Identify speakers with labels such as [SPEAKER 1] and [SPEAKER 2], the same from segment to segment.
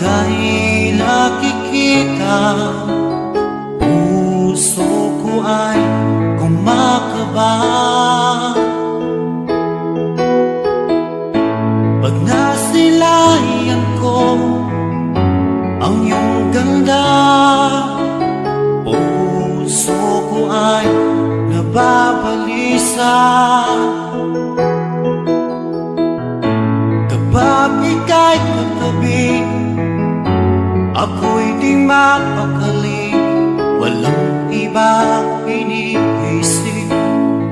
[SPEAKER 1] ika'y nakikita, puso ko ay kumakaba. Pag nasilayan ko ang iyong ganda, puso ko ay nababalisa. Kapag ika'y katabi, ako'y di mapakali. Walang ibang iniisip,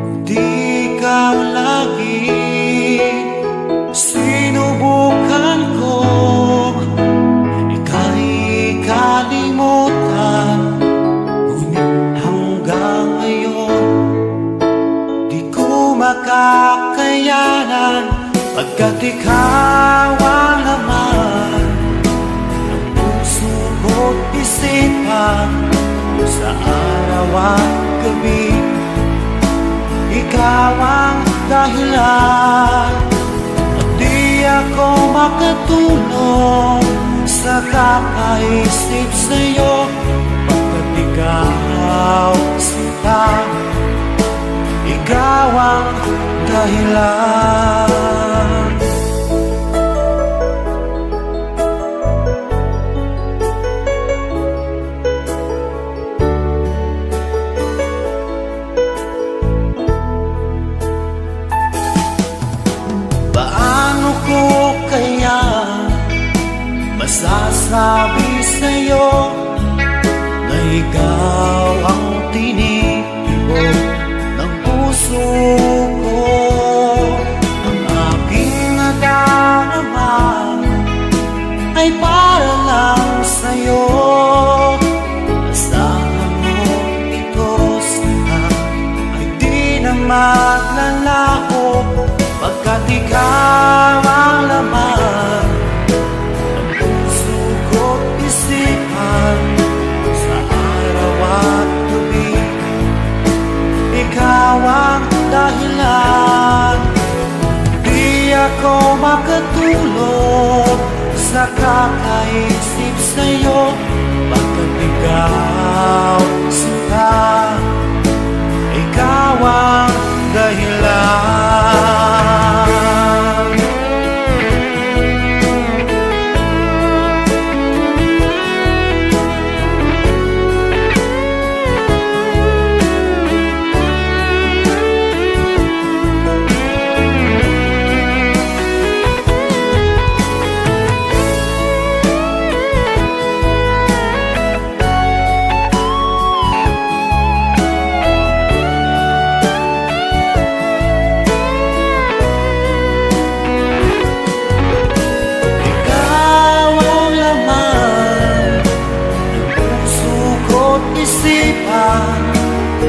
[SPEAKER 1] kundi ikaw lagi. Sinubukan ko ika'y kalimutan, ngunit hanggang ngayon di ko makakayanan. Pagkat ikaw ang laman ng puso ko't isipan, sa araw at gabi, ikaw ang dahilan. At di ako makatulog sa kakaisip sa'yo, pagkat ikaw sinta, ikaw ang dahilan. Paano ko kaya masasabi sa'yo na ikaw ang tinitibok ng puso ko? Ang aking nadarama ay para lang sa'yo. Asahan mo ito sana ay di na maglalaho, pagkat ikaw ang laman ng puso ko't isipan, sa araw at gabi, ikaw ang dahilan. Di ako makatulog sa kakaisip sa'yo, pagkat ikaw sinta, ikaw ang dahilan.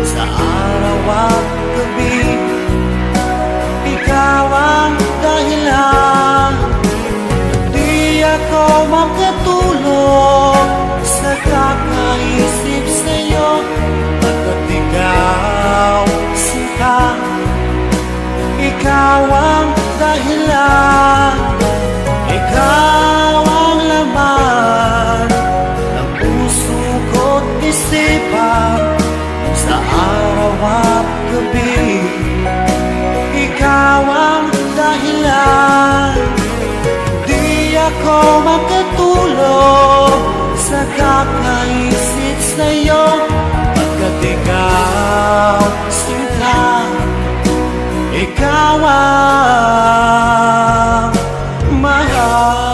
[SPEAKER 1] Sa araw at gabi, ikaw ang dahilan. Di ako makatulog sa kakaisip sa'yo, pagkat ikaw sinta, ikaw ang dahilan. Ikaw ang laman ng puso ko't isipan, sa araw at gabi, ikaw ang dahilan. Di ako makatulog sa kakaisip sa'yo, pagkat ikaw sinta, ikaw ang mahal.